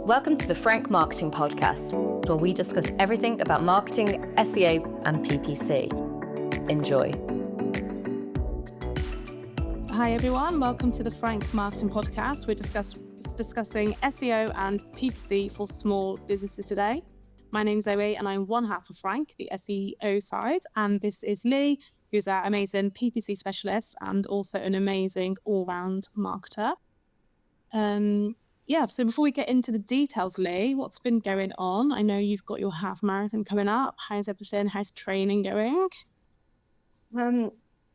Welcome to the Forank Marketing Podcast, where we discuss everything about marketing, SEO and PPC. Enjoy. Hi everyone, welcome to the Forank Marketing Podcast. We're discussing SEO and PPC for small businesses today. My name's Zoe and I'm one half of Forank, the SEO side, and this is Leigh, who's our amazing PPC specialist and also an amazing all-round marketer. So before we get into the details, Leigh, what's been going on? I know you've got your half marathon coming up. How's everything? How's training going?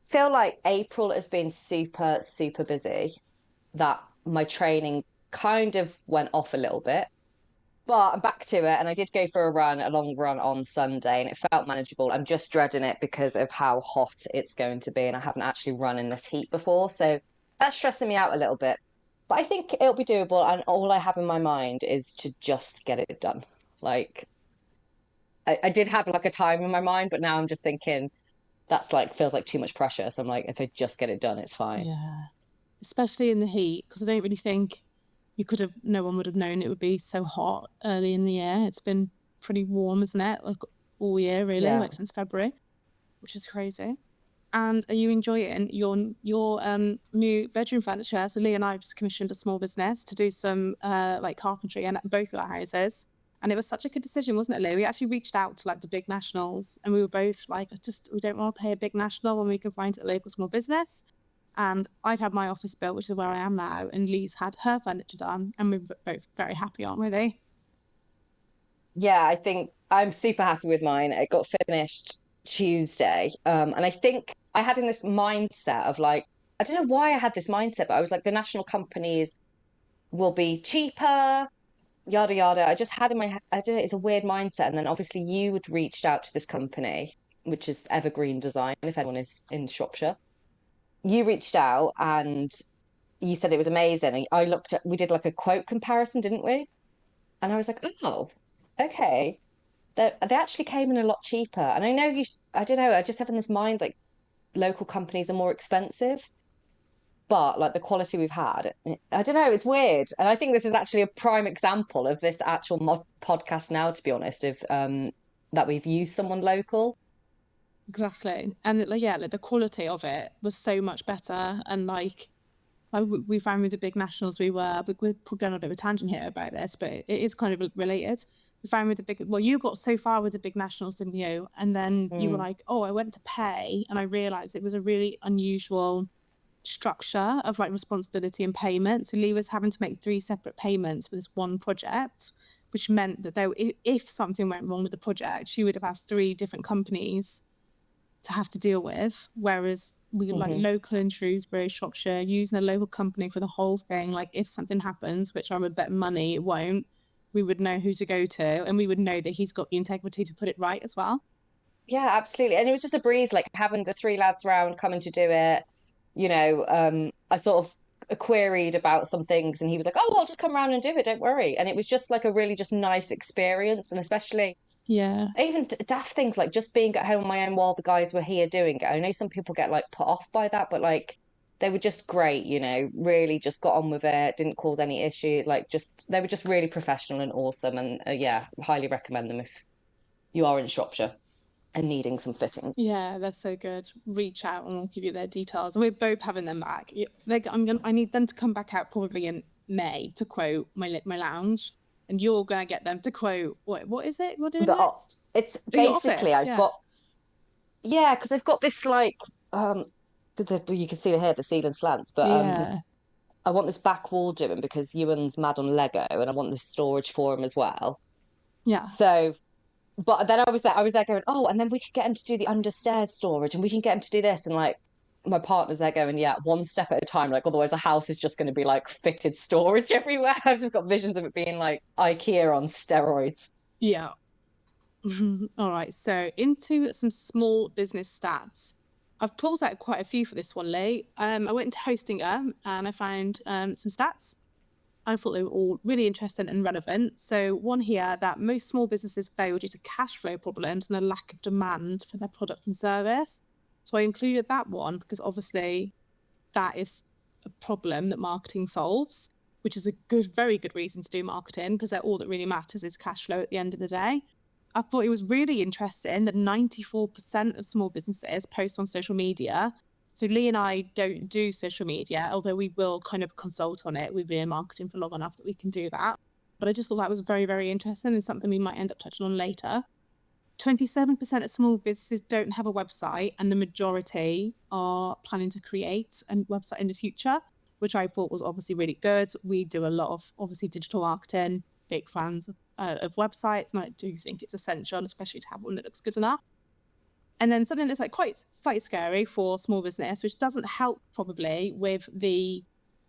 Feel like April has been super busy, that my training kind of went off a little bit, but I'm back to it. And I did go for a long run on Sunday and it felt manageable. I'm just dreading it because of how hot it's going to be. And I haven't actually run in this heat before. So that's stressing me out a little bit. But I think it'll be doable, and all I have in my mind is to just get it done. Like, I did have like a time in my mind, but now I'm just thinking that's like feels like too much pressure. So I'm like, if I just get it done, it's fine. Yeah, especially in the heat, because I don't really think no one would have known it would be so hot early in the year. It's been pretty warm, isn't it? Like all year, really, like since February, which is crazy. And are you enjoying your new bedroom furniture? So Leigh and I have just commissioned a small business to do some like carpentry in both of our houses. And it was such a good decision, wasn't it, Leigh? We actually reached out to like the big nationals and we were both like, we don't want to pay a big national when we can find a local small business. And I've had my office built, which is where I am now. And Leigh's had her furniture done. And we're both very happy, aren't we, Leigh? Yeah, I think I'm super happy with mine. It got finished Tuesday. And I think I had in this mindset of like, I don't know why I had this mindset, but I was like, the national companies will be cheaper, yada, yada. I just had in my head, I don't know, it's a weird mindset. And then obviously you had reached out to this company, which is Evergreen Design, if anyone is in Shropshire. You reached out and you said it was amazing. We did like a quote comparison, didn't we? And I was like, oh, okay. They actually came in a lot cheaper. And I know I don't know, I just have in this mind, like local companies are more expensive, but like the quality we've had, I don't know, it's weird. And I think this is actually a prime example of this actual podcast now, to be honest, of that we've used someone local. Exactly. And the quality of it was so much better. And like we found with the big nationals, we're going on a bit of a tangent here about this, but it is kind of related. We found with you got so far with the big nationals, didn't you? And then you were like, oh, I went to pay and I realised it was a really unusual structure of like responsibility and payment. So Leigh was having to make 3 separate payments for this one project, which meant that if something went wrong with the project, she would have had 3 different companies to have to deal with. Whereas we like local in Shrewsbury, Shropshire, using a local company for the whole thing. Like if something happens, which I would bet money it won't, we would know who to go to and we would know that he's got the integrity to put it right as well. Yeah, absolutely. And it was just a breeze, like having the 3 lads round coming to do it. You know, I sort of queried about some things and he was like, oh, I'll just come around and do it, don't worry. And it was just like a really just nice experience. And especially even daft things like just being at home on my own while the guys were here doing it. I know some people get like put off by that, but like they were just great, you know, really just got on with it, didn't cause any issues. Like they were just really professional and awesome. And highly recommend them if you are in Shropshire and needing some fitting. Yeah, that's so good. Reach out and we'll give you their details. And we're both having them back. I need them to come back out probably in May to quote my lounge. And you're going to get them to quote, what is it? What doing next? It's basically, because I've got this like, you can see here, the ceiling slants, but I want this back wall doing because Ewan's mad on Lego and I want this storage for him as well. Yeah. So, but then I was there going, oh, and then we could get him to do the understairs storage and we can get him to do this. And like, my partner's there going, yeah, one step at a time. Like, otherwise the house is just going to be like fitted storage everywhere. I've just got visions of it being like IKEA on steroids. Yeah. All right. So into some small business stats. I've pulled out quite a few for this one, Leigh. I went into Hostinger and I found some stats. I thought they were all really interesting and relevant. So one here, that most small businesses fail due to cash flow problems and a lack of demand for their product and service. So I included that one because obviously that is a problem that marketing solves. which is a very good reason to do marketing, because all that really matters is cash flow at the end of the day. I thought it was really interesting that 94% of small businesses post on social media. So Leigh and I don't do social media, although we will kind of consult on it. We've been in marketing for long enough that we can do that. But I just thought that was very, very interesting and something we might end up touching on later. 27% of small businesses don't have a website, and the majority are planning to create a website in the future, which I thought was obviously really good. We do a lot of, obviously, digital marketing, big fans of websites, and I do think it's essential, especially to have one that looks good enough. And then something that's like quite slightly scary for small business, which doesn't help probably with the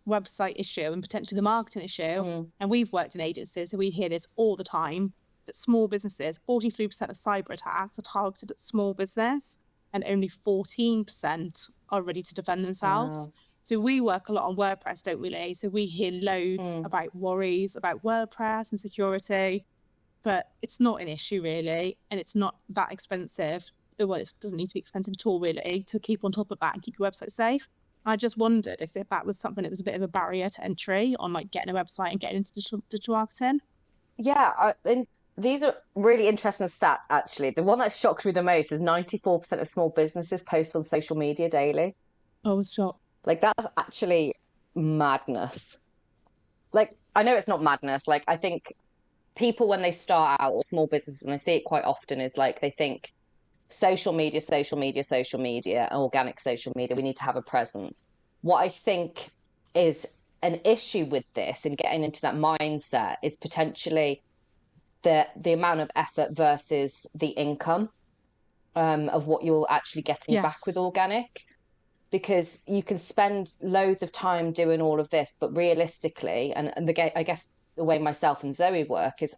website issue and potentially the marketing issue. And we've worked in agencies, so we hear this all the time, that small businesses, 43% of cyber attacks are targeted at small business, and only 14% are ready to defend themselves. Wow. So we work a lot on WordPress, don't we, Leigh? So we hear loads about worries about WordPress and security, but it's not an issue really, and it's not that expensive. Well, it doesn't need to be expensive at all really to keep on top of that and keep your website safe. I just wondered if that was something that was a bit of a barrier to entry on like getting a website and getting into digital marketing. Yeah, and these are really interesting stats, actually. The one that shocked me the most is 94% of small businesses post on social media daily. I was shocked. Like, that's actually madness. Like, I know it's not madness. Like, I think people, when they start out, or small businesses, and I see it quite often, is like they think social media, social media, social media, organic social media, we need to have a presence. What I think is an issue with this and getting into that mindset is potentially the amount of effort versus the income of what you're actually getting back with organic. Because you can spend loads of time doing all of this, but realistically, and I guess the way myself and Zoe work is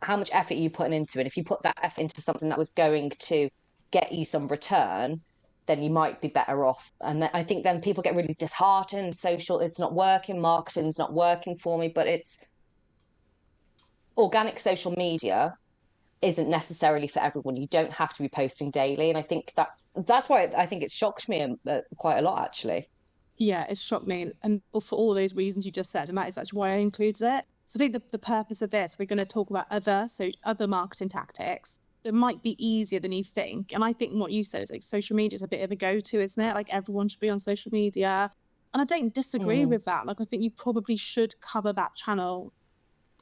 how much effort are you putting into it. If you put that effort into something that was going to get you some return, then you might be better off. And I think then people get really disheartened. It's not working, marketing's not working for me, but it's organic social media isn't necessarily for everyone. You don't have to be posting daily. And I think that's why I think it shocked me quite a lot, actually. Yeah, it shocked me. And for all those reasons you just said, and that is actually why I included it. So I think the purpose of this, we're going to talk about other marketing tactics that might be easier than you think. And I think what you said is like social media is a bit of a go-to, isn't it? Like everyone should be on social media. And I don't disagree with that. Like I think you probably should cover that channel,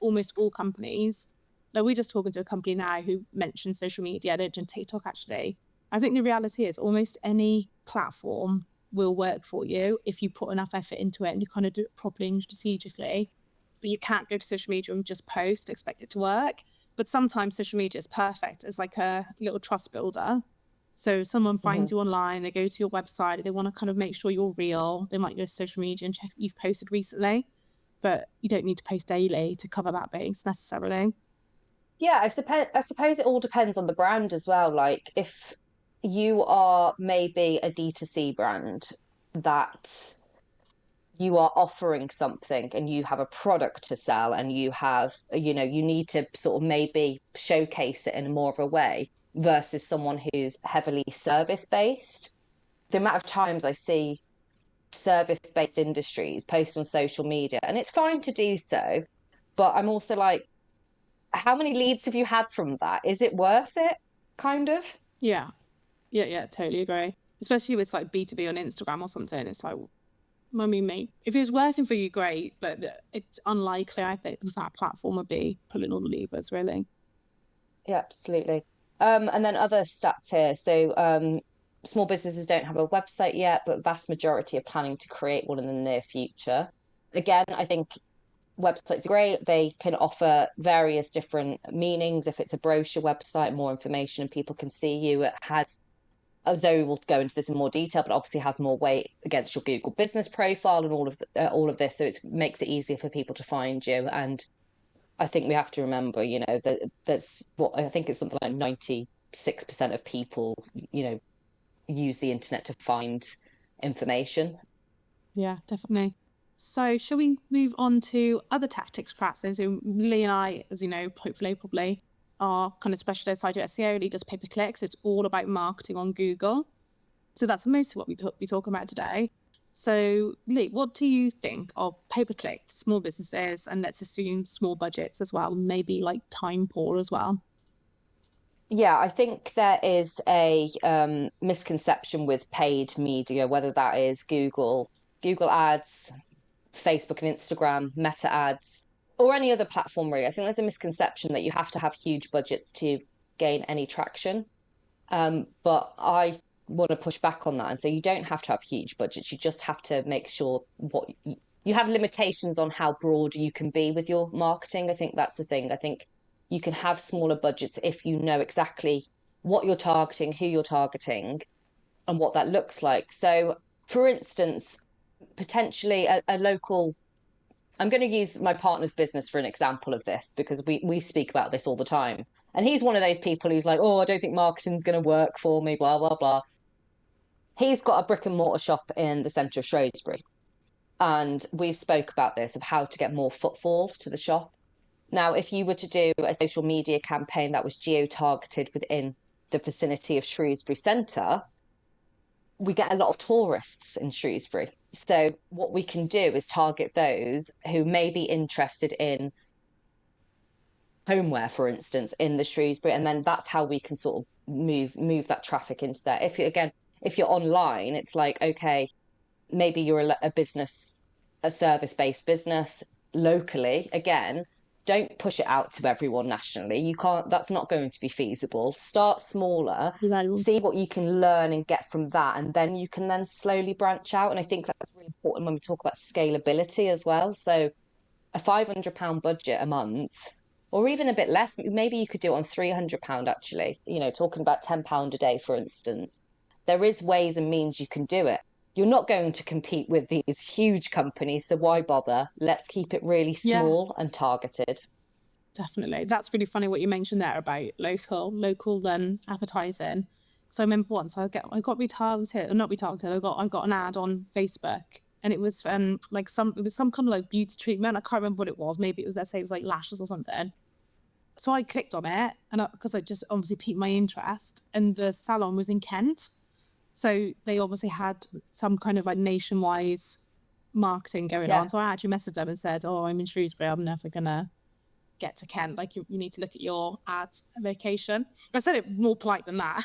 almost all companies. Like we're just talking to a company now who mentioned social media, they're doing TikTok actually. I think the reality is almost any platform will work for you if you put enough effort into it and you kind of do it properly and strategically. But you can't go to social media and just post, expect it to work. But sometimes social media is perfect as like a little trust builder. So someone finds you online, they go to your website, they want to kind of make sure you're real. They might go to social media and check that you've posted recently, but you don't need to post daily to cover that base necessarily. Yeah, I suppose it all depends on the brand as well. Like if you are maybe a D2C brand that you are offering something and you have a product to sell and you have, you need to sort of maybe showcase it in more of a way versus someone who's heavily service based. The amount of times I see service based industries post on social media, and it's fine to do so, but I'm also like, how many leads have you had from that? Is it worth it? Kind of. Yeah, totally agree. Especially if it's like B2B on Instagram or something. It's like, I mean, mate, if it was working for you, great, but it's unlikely, I think, that platform would be pulling all the levers, really. Yeah, absolutely. And then other stats here. So small businesses don't have a website yet, but vast majority are planning to create one in the near future. Again, I think websites are great. They can offer various different meanings. If it's a brochure website, more information and people can see you. It has, Zoe will go into this in more detail, but obviously has more weight against your Google business profile and all of this. So it makes it easier for people to find you. And I think we have to remember, that there's what I think is something like 96% of people, use the internet to find information. Yeah, definitely. So shall we move on to other tactics perhaps? So Leigh and I, as you know, hopefully probably are kind of specialists. I do SEO, Leigh does pay-per-clicks. It's all about marketing on Google. So that's most of what we be talking about today. So, Leigh, what do you think of pay-per-click, small businesses, and let's assume small budgets as well, maybe like time poor as well? Yeah, I think there is a misconception with paid media, whether that is Google ads, Facebook and Instagram, Meta ads, or any other platform really. I think there's a misconception that you have to have huge budgets to gain any traction. But I want to push back on that and say you don't have to have huge budgets. You just have to make sure you have limitations on how broad you can be with your marketing. I think that's the thing. I think you can have smaller budgets if you know exactly what you're targeting, who you're targeting, and what that looks like. So, for instance, potentially a local. I'm going to use my partner's business for an example of this because we speak about this all the time. And he's one of those people who's like, oh, I don't think marketing's going to work for me, blah, blah, blah. He's got a brick and mortar shop in the centre of Shrewsbury. And we've spoke about this of how to get more footfall to the shop. Now, if you were to do a social media campaign that was geo-targeted within the vicinity of Shrewsbury Centre, we get a lot of tourists in Shrewsbury. So what we can do is target those who may be interested in homeware, for instance, in the Shrewsbury, and then that's how we can sort of move that traffic into there. If you're online, it's like, okay, maybe you're a business, a service-based business locally. Again, don't push it out to everyone nationally. You can't, that's not going to be feasible. Start smaller, see what you can learn and get from that, and then you can then slowly branch out. And I think that's really important when we talk about scalability as well. So a £500 budget a month, or even a bit less, maybe you could do it on £300 actually, talking about £10 a day, for instance. There is ways and means you can do it. You're not going to compete with these huge companies, so why bother? Let's keep it really small and targeted. Definitely. That's really funny what you mentioned there about local advertising. So I remember once I got retargeted, or not retargeted, I got an ad on Facebook, and it was some kind of like beauty treatment. I can't remember what it was. Maybe it was, let's say it was like lashes or something. So I clicked on it, and because I just obviously piqued my interest, and the salon was in Kent. So they obviously had some kind of like nationwide marketing going on. So I actually messaged them and said, oh, I'm in Shrewsbury, I'm never gonna get to Kent. Like you need to look at your ad location. I said it more polite than that.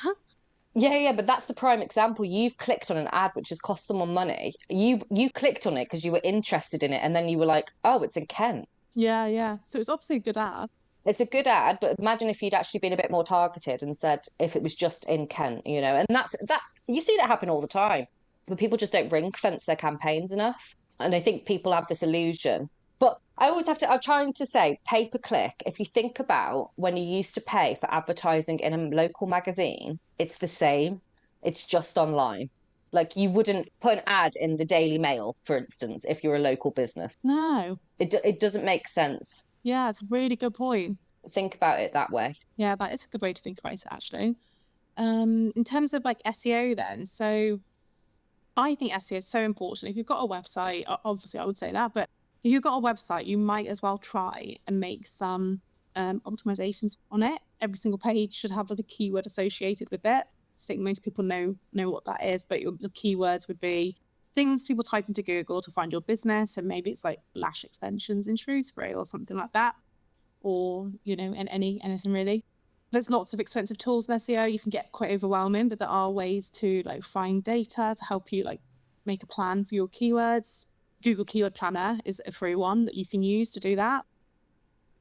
Yeah, but that's the prime example. You've clicked on an ad which has cost someone money. You clicked on it because you were interested in it, and then you were like, oh, it's in Kent. Yeah. So it's obviously a good ad. It's a good ad, but imagine if you'd actually been a bit more targeted and said if it was just in Kent, and that's that you see that happen all the time. But people just don't ring fence their campaigns enough. And I think people have this illusion. But I'm trying to say pay per click. If you think about when you used to pay for advertising in a local magazine, it's the same. It's just online. Like you wouldn't put an ad in the Daily Mail, for instance, if you're a local business. No. It doesn't make sense. Yeah, it's a really good point. Think about it that way. Yeah, that is a good way to think about it, actually. In terms of like SEO then, so I think SEO is so important. If you've got a website, obviously I would say that, but if you've got a website, you might as well try and make some optimizations on it. Every single page should have like a keyword associated with it. I think most people know what that is, but your keywords would be things people type into Google to find your business, and maybe it's like lash extensions in Shrewsbury or something like that, or anything really. There's lots of expensive tools in SEO. You can get quite overwhelming, but there are ways to like find data to help you like make a plan for your keywords. Google Keyword Planner is a free one that you can use to do that,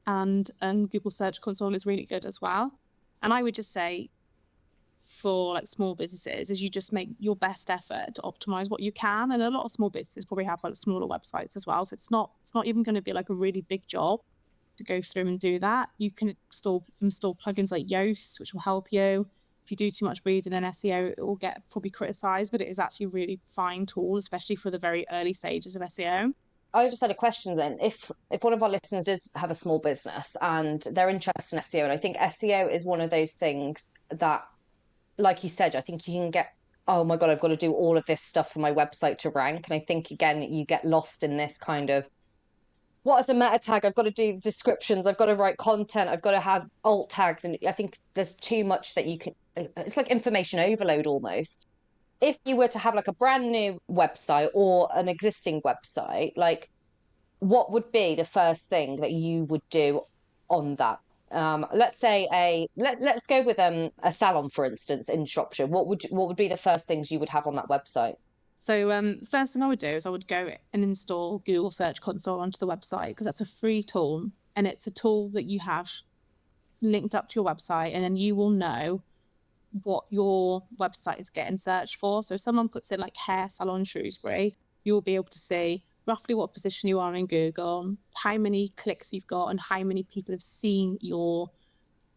and Google Search Console is really good as well. And I would just say, for like small businesses, is you just make your best effort to optimize what you can. And a lot of small businesses probably have like smaller websites as well, so it's not even going to be like a really big job to go through and do that. You can install plugins like Yoast, which will help you. If you do too much reading in SEO, it will get probably criticized, but it is actually a really fine tool, especially for the very early stages of SEO. I just had a question then. If one of our listeners does have a small business and they're interested in SEO, and I think SEO is one of those things that, like you said, I think you can get, oh my God, I've got to do all of this stuff for my website to rank. And I think, again, you get lost in this kind of, what is a meta tag? I've got to do descriptions. I've got to write content. I've got to have alt tags. And I think there's too much that you can, it's like information overload almost. if you were to have like a brand new website or an existing website, like what would be the first thing that you would do on that? Let's say let's go with a salon, for instance, in Shropshire. What would be the first things you would have on that website? So the first thing I would do is I would go and install Google Search Console onto the website, because that's a free tool, and it's a tool that you have linked up to your website, and then you will know what your website is getting searched for. So if someone puts in like hair salon Shrewsbury, you'll be able to see roughly what position you are in Google, how many clicks you've got, and how many people have seen your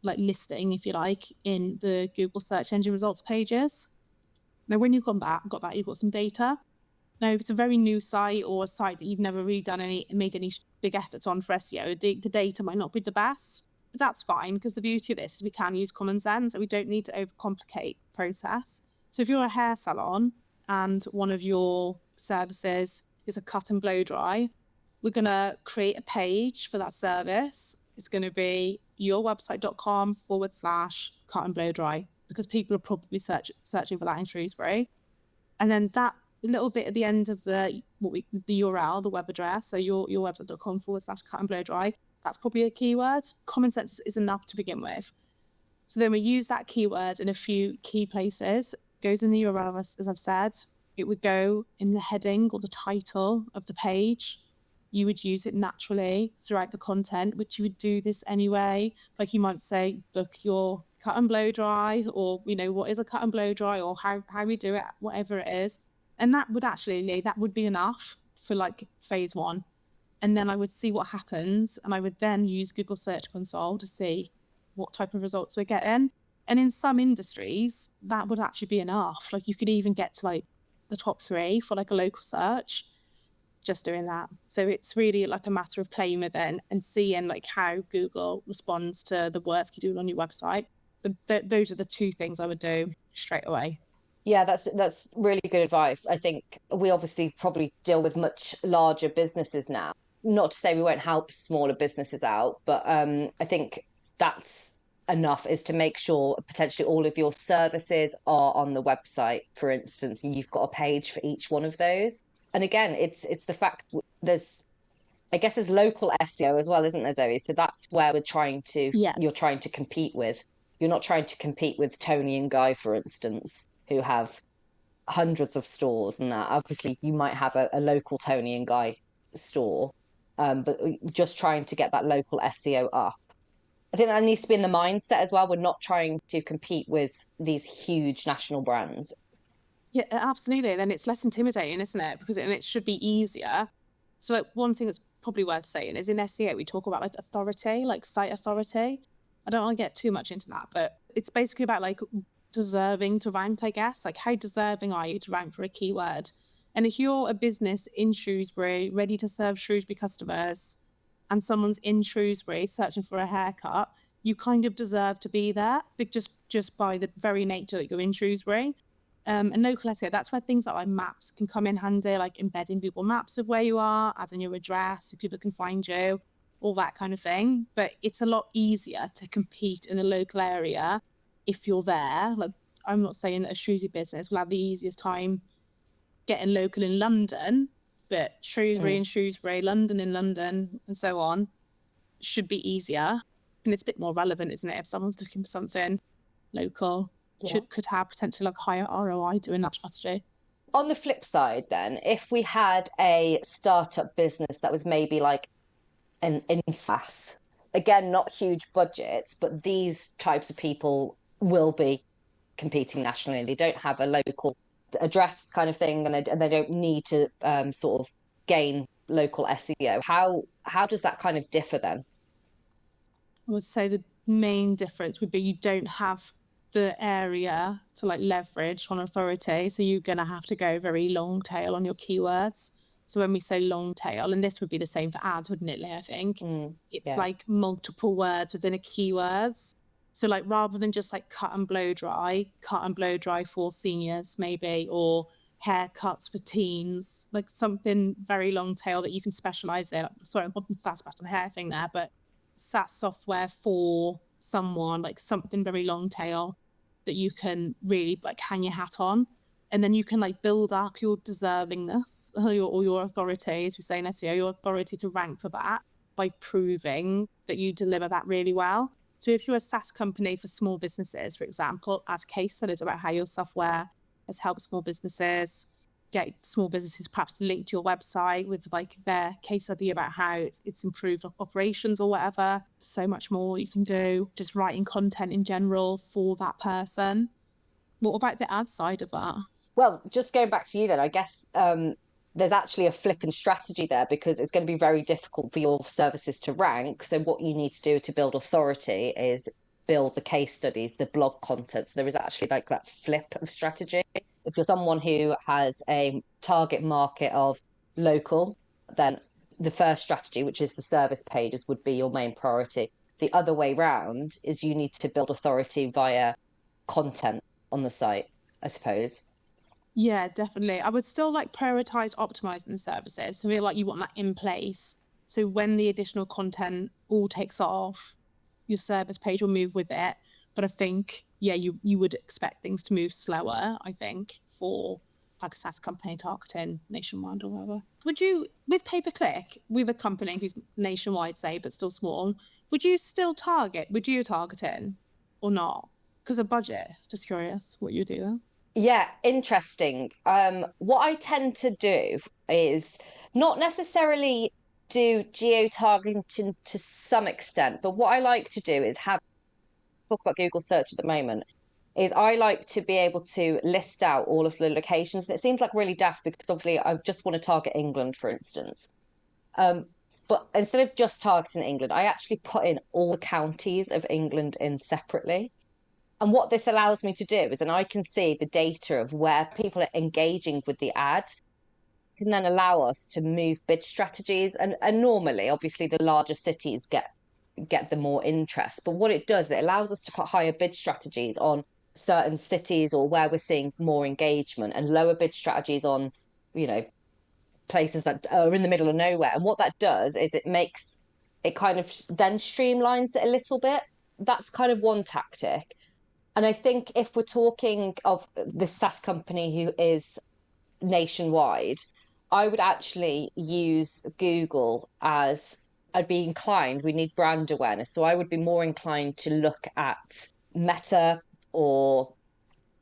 like listing, if you like, in the Google search engine results pages. Now, when you've got that, you've got some data. Now, if it's a very new site or a site that you've never really made any big efforts on for SEO, the data might not be the best. But that's fine, because the beauty of this is we can use common sense and we don't need to overcomplicate the process. So if you're a hair salon and one of your services is a cut and blow dry, we're going to create a page for that service. It's going to be yourwebsite.com/cut and blow dry, because people are probably searching for that in Shrewsbury. And then that little bit at the end of the URL, the web address, so yourwebsite.com/cut and blow dry, that's probably a keyword. Common sense is enough to begin with. So then we use that keyword in a few key places. It goes in the URL, as I've said. It would go in the heading or the title of the page. You would use it naturally throughout the content, which you would do this anyway. Like you might say, book your cut and blow dry, or, what is a cut and blow dry, or how we do it, whatever it is. And that would be enough for like phase one. And then I would see what happens. And I would then use Google Search Console to see what type of results we're getting. And in some industries, that would actually be enough. Like you could even get to like the top 3 for like a local search, just doing that. So it's really like a matter of playing with it and seeing like how Google responds to the work you do on your website. Those are the 2 things I would do straight away. Yeah, that's really good advice. I think we obviously probably deal with much larger businesses now. Not to say we won't help smaller businesses out, but I think that's enough, is to make sure potentially all of your services are on the website, for instance, and you've got a page for each one of those. And again, it's the fact there's local SEO as well, isn't there, Zoe? So that's where you're trying to compete with. You're not trying to compete with Tony and Guy, for instance, who have hundreds of stores, and that obviously you might have a local Tony and Guy store, but just trying to get that local SEO up. I think that needs to be in the mindset as well. We're not trying to compete with these huge national brands. Yeah, absolutely. Then it's less intimidating, isn't it? And it should be easier. So like one thing that's probably worth saying is in SEO, we talk about like authority, like site authority. I don't want to get too much into that, but it's basically about like deserving to rank, I guess. Like how deserving are you to rank for a keyword? And if you're a business in Shrewsbury, ready to serve Shrewsbury customers, and someone's in Shrewsbury searching for a haircut, you kind of deserve to be there, just by the very nature that you're in Shrewsbury. And local SEO, that's where things like maps can come in handy, like embedding Google Maps of where you are, adding your address so people can find you, all that kind of thing. But it's a lot easier to compete in a local area if you're there. Like, I'm not saying that a Shrewsbury business will have the easiest time getting local in London, but Shrewsbury in Shrewsbury, London in London, and so on should be easier. And it's a bit more relevant, isn't it? If someone's looking for something local, could have potentially like higher ROI doing that strategy. On the flip side, then, if we had a startup business that was maybe like an SaaS, again, not huge budgets, but these types of people will be competing nationally. They don't have a local address kind of thing, and they don't need to sort of gain local SEO. How does that kind of differ then? I would say the main difference would be you don't have the area to like leverage on authority, so you're going to have to go very long tail on your keywords. So when we say long tail, and this would be the same for ads, wouldn't it, Leigh? I think it's like multiple words within a keywords. So like rather than just like cut and blow dry for seniors maybe, or haircuts for teens, like something very long tail that you can specialize in. Sorry, I wasn't SaaS back on the hair thing there, but SaaS software for someone, like something very long tail that you can really like hang your hat on. And then you can like build up your deservingness or your authority, as we say in SEO, your authority to rank for that by proving that you deliver that really well. So if you're a SaaS company for small businesses, for example, as case studies about how your software has helped small businesses, get small businesses perhaps to link to your website with like their case study about how it's improved operations or whatever. So much more you can do, just writing content in general for that person. What about the ad side of that? Well, just going back to you then, I guess there's actually a flip in strategy there, because it's going to be very difficult for your services to rank. So what you need to do to build authority is build the case studies, the blog content. So there is actually like that flip of strategy. If you're someone who has a target market of local, then the first strategy, which is the service pages, would be your main priority. The other way round is you need to build authority via content on the site, I suppose. Yeah, definitely. I would still like prioritize optimizing the services. So I feel like you want that in place. So when the additional content all takes off, your service page will move with it. But I think, yeah, you would expect things to move slower, I think, for like a SaaS company targeting nationwide or whatever. Would you, with pay-per-click, with a company who's nationwide, say, but still small, would you targeting or not? Because of budget, just curious what you do. Yeah, interesting. What I tend to do is not necessarily do geo-targeting to some extent, but what I like to do is talk about Google search at the moment, is I like to be able to list out all of the locations. And it seems like really daft, because obviously I just want to target England, for instance. But instead of just targeting England, I actually put in all the counties of England in separately. And what this allows me to do is, and I can see the data of where people are engaging with the ad, can then allow us to move bid strategies. And normally, obviously, the larger cities get the more interest. But what it does, it allows us to put higher bid strategies on certain cities or where we're seeing more engagement, and lower bid strategies on, you know, places that are in the middle of nowhere. And what that does is it kind of then streamlines it a little bit. That's kind of one tactic. And I think if we're talking of the SaaS company who is nationwide, I would actually use Google as I'd be inclined. We need brand awareness. So I would be more inclined to look at Meta, or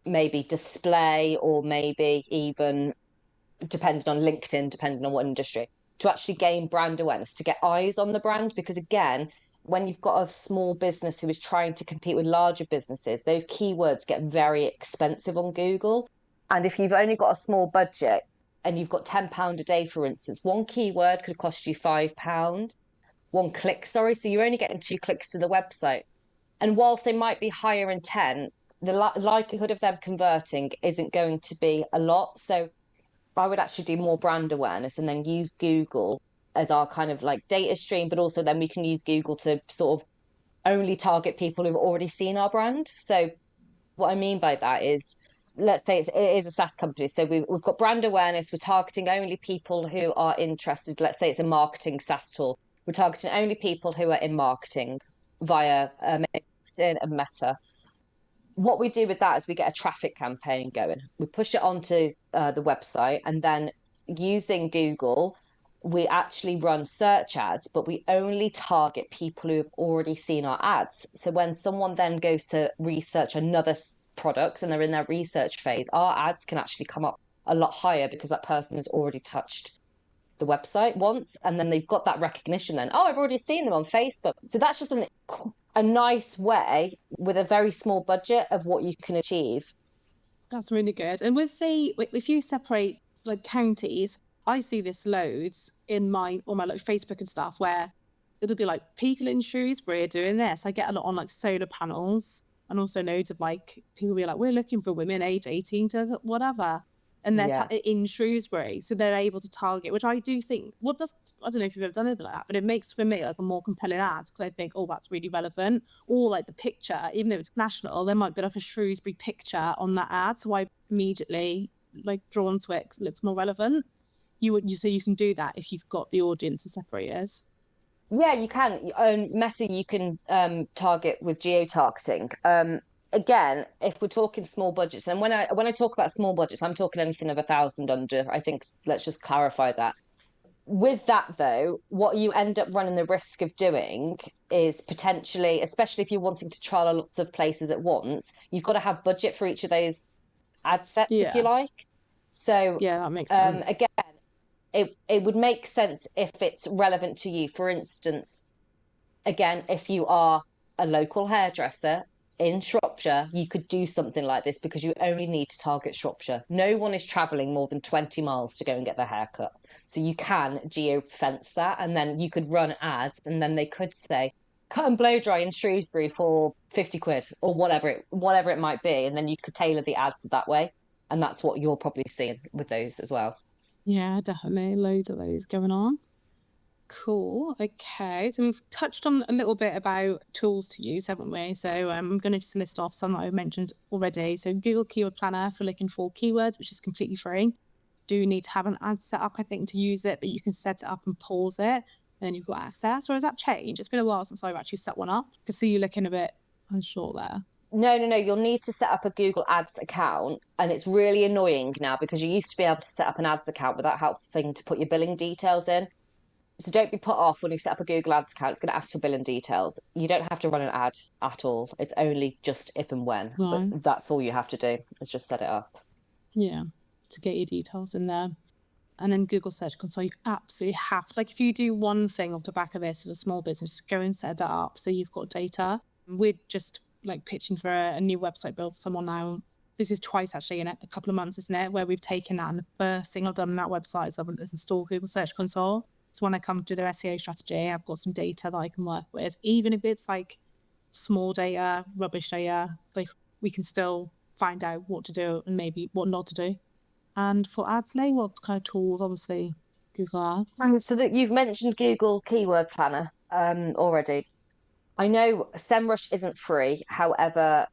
maybe display, or maybe even, depending on LinkedIn, depending on what industry, to actually gain brand awareness, to get eyes on the brand. Because again, when you've got a small business who is trying to compete with larger businesses, those keywords get very expensive on Google. And if you've only got a small budget and you've got £10 a day, for instance, one keyword could cost you £5, one click, sorry. So you're only getting 2 clicks to the website. And whilst they might be higher intent, the likelihood of them converting isn't going to be a lot. So I would actually do more brand awareness and then use Google as our kind of like data stream, but also then we can use Google to sort of only target people who've already seen our brand. So what I mean by that is, let's say it is a SaaS company. So we've got brand awareness. We're targeting only people who are interested. Let's say it's a marketing SaaS tool. We're targeting only people who are in marketing via LinkedIn and Meta. What we do with that is we get a traffic campaign going. We push it onto the website, and then using Google, we actually run search ads, but we only target people who have already seen our ads. So when someone then goes to research another product and they're in their research phase, our ads can actually come up a lot higher, because that person has already touched the website once, and then they've got that recognition then, oh, I've already seen them on Facebook. So that's just a nice way, with a very small budget, of what you can achieve. That's really good. And if you separate like counties, I see this loads on my like Facebook and stuff, where it'll be like people in Shrewsbury are doing this. I get a lot on like solar panels, and also loads of like people be like, we're looking for women age 18 to whatever. And they're in Shrewsbury. So they're able to target, which I do think, I don't know if you've ever done anything like that, but it makes for me like a more compelling ad, because I think, oh, that's really relevant. Or like the picture, even though it's national, there might be like a Shrewsbury picture on that ad. So I immediately like drawn to it because it looks more relevant. You can do that if you've got the audience in separate areas. Yeah, you can. Meta, you can target with geo-targeting. again, if we're talking small budgets, and when I talk about small budgets, I'm talking anything of 1,000 under. I think let's just clarify that. With that though, what you end up running the risk of doing is potentially, especially if you're wanting to trial lots of places at once, you've got to have budget for each of those ad sets, if you Yeah. like. So Yeah, that makes sense. again, it would make sense if it's relevant to you. For instance, again, if you are a local hairdresser in Shropshire, you could do something like this because you only need to target Shropshire. No one is travelling more than 20 miles to go and get their hair cut. So you can geo-fence that, and then you could run ads, and then they could say, cut and blow dry in Shrewsbury for 50 quid or whatever it might be. And then you could tailor the ads that way. And that's what you're probably seeing with those as well. Yeah, definitely. Loads of those going on. Cool. Okay. So we've touched on a little bit about tools to use, haven't we? So I'm going to just list off some that I mentioned already. So Google Keyword Planner for looking for keywords, which is completely free. Do need to have an ad set up, I think, to use it, but you can set it up and pause it, and then you've got access. Or has that changed? It's been a while since I've actually set one up. I can see you looking a bit unsure there. No. You'll need to set up a Google Ads account. And it's really annoying now because you used to be able to set up an ads account without having to put your billing details in. So don't be put off when you set up a Google Ads account. It's going to ask for billing details. You don't have to run an ad at all. It's only just if and when. Right. But that's all you have to do is just set it up. Yeah, to get your details in there. And then Google Search Console, you absolutely have to, like, if you do one thing off the back of this as a small business, go and set that up so you've got data. We're just like pitching for a new website build for someone now. This is twice actually in a couple of months, isn't it? Where we've taken that, and the first thing I've done on that website is I've installed Google Search Console. So when I come to their SEO strategy, I've got some data that I can work with, even if it's like small data, rubbish data, like we can still find out what to do and maybe what not to do. And for ads, Leigh, what kind of tools? Obviously, Google Ads. So that you've mentioned Google Keyword Planner already. I know SEMrush isn't free. However,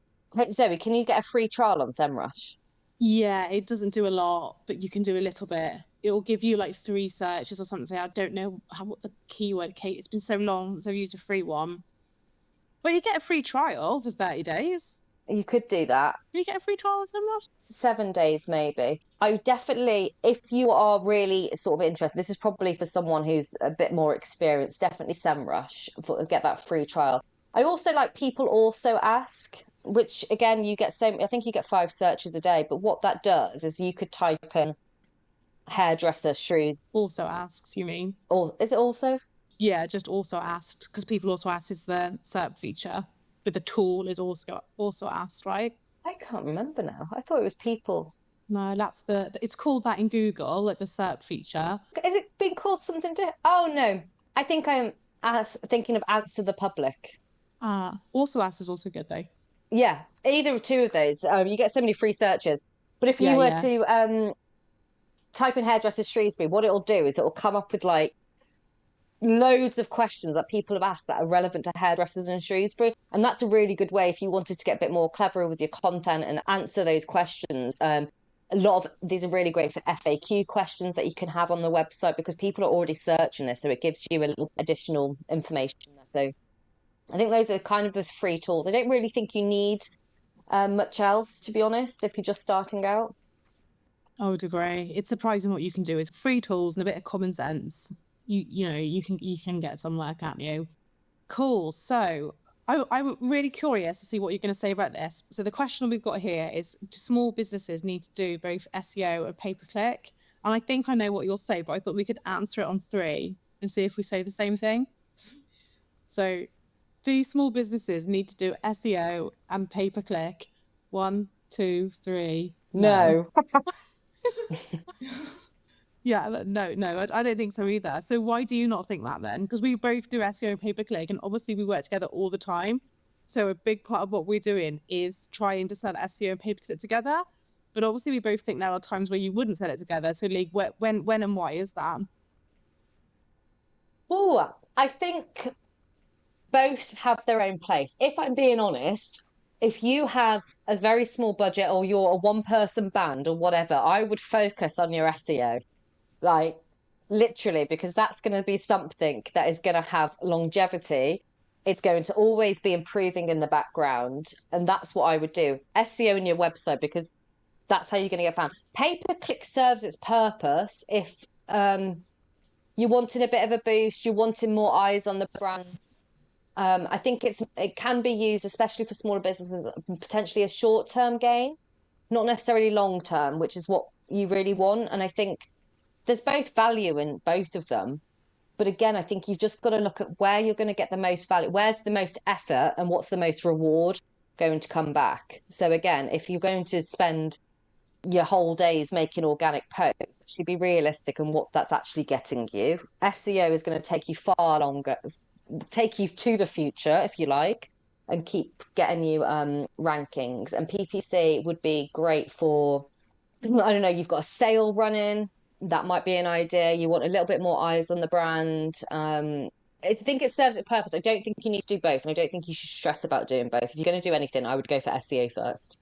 Zoe, can you get a free trial on SEMrush? Yeah, it doesn't do a lot, but you can do a little bit. It will give you like 3 searches or something. I don't know what the keyword, Kate. It's been so long since I've used a free one. But you get a free trial for 30 days. You could do that. Can you get a free trial on SEMrush? 7 days, maybe. I definitely, if you are really sort of interested, this is probably for someone who's a bit more experienced, definitely SEMrush, get that free trial. I also like People Also Ask, which again, I think you get 5 searches a day, but what that does is you could type in hairdresser shrews. Also asks, you mean? Or is it also? Yeah, just also asked, because People Also Ask is the SERP feature, but the tool is also asked, right? I can't remember now. I thought it was People. No, that's it's called that in Google, like the SERP feature. Is it being called something different? Oh no, I think I'm thinking of Answer the Public. Also asked is also good though. Yeah, either of two of those. You get so many free searches. But if you were to type in hairdressers Shrewsbury, what it'll do is it'll come up with like loads of questions that people have asked that are relevant to hairdressers in Shrewsbury. And that's a really good way if you wanted to get a bit more clever with your content and answer those questions. A lot of these are really great for FAQ questions that you can have on the website because people are already searching this. So it gives you a little additional information. So I think those are kind of the free tools. I don't really think you need much else, to be honest, if you're just starting out. I would agree. It's surprising what you can do with free tools and a bit of common sense. You can get somewhere, can't you? Cool. So I'm really curious to see what you're going to say about this. So the question we've got here is, do small businesses need to do both SEO and pay-per-click? And I think I know what you'll say, but I thought we could answer it on 3 and see if we say the same thing. So do small businesses need to do SEO and pay-per-click? 1, 2, 3. No. Yeah, no, I don't think so either. So why do you not think that then? Because we both do SEO pay-per-click, and obviously we work together all the time. So a big part of what we're doing is trying to sell SEO and pay-per-click together. But obviously we both think there are times where you wouldn't sell it together. So Leigh, when and why is that? Oh, I think both have their own place. If I'm being honest, if you have a very small budget or you're a one-person band or whatever, I would focus on your SEO. Like, literally, because that's going to be something that is going to have longevity. It's going to always be improving in the background. And that's what I would do. SEO in your website, because that's how you're going to get found. Pay-per-click serves its purpose if you're wanting a bit of a boost, you're wanting more eyes on the brand. I think it can be used, especially for smaller businesses, potentially a short-term gain, not necessarily long-term, which is what you really want. And I think there's both value in both of them. But again, I think you've just got to look at where you're going to get the most value, where's the most effort, and what's the most reward going to come back. So again, if you're going to spend your whole days making organic posts, actually be realistic in what that's actually getting you. SEO is going to take you far longer, take you to the future, if you like, and keep getting you rankings. And PPC would be great for, I don't know, you've got a sale running. That might be an idea. You want a little bit more eyes on the brand. I think it serves its purpose. I don't think you need to do both, and I don't think you should stress about doing both. If you're going to do anything, I would go for SEO first.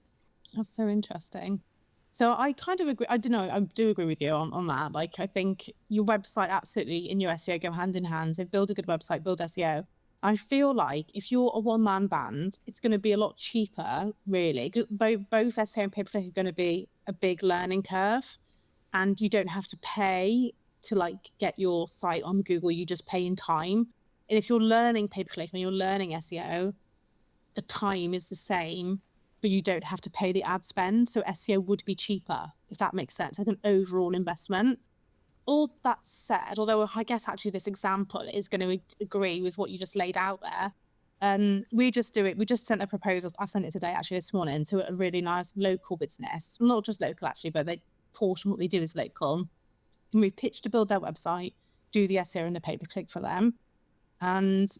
That's so interesting. So I kind of agree. I don't know. I do agree with you on that. Like, I think your website absolutely in your SEO go hand in hand. So build a good website, build SEO. I feel like if you're a one-man band, it's going to be a lot cheaper, really, because both SEO and pay-per-click are going to be a big learning curve, and you don't have to pay to like get your site on Google. You just pay in time. And if you're learning pay-per-click and you're learning SEO, the time is the same, but you don't have to pay the ad spend. So SEO would be cheaper, if that makes sense, like an overall investment. All that said, although I guess actually this example is going to agree with what you just laid out there, we just sent a proposal. I sent it today, actually, this morning, to a really nice local business. Not just local, actually, but they portion what they do is local. And we've pitched to build their website, do the SEO and the pay-per-click for them. And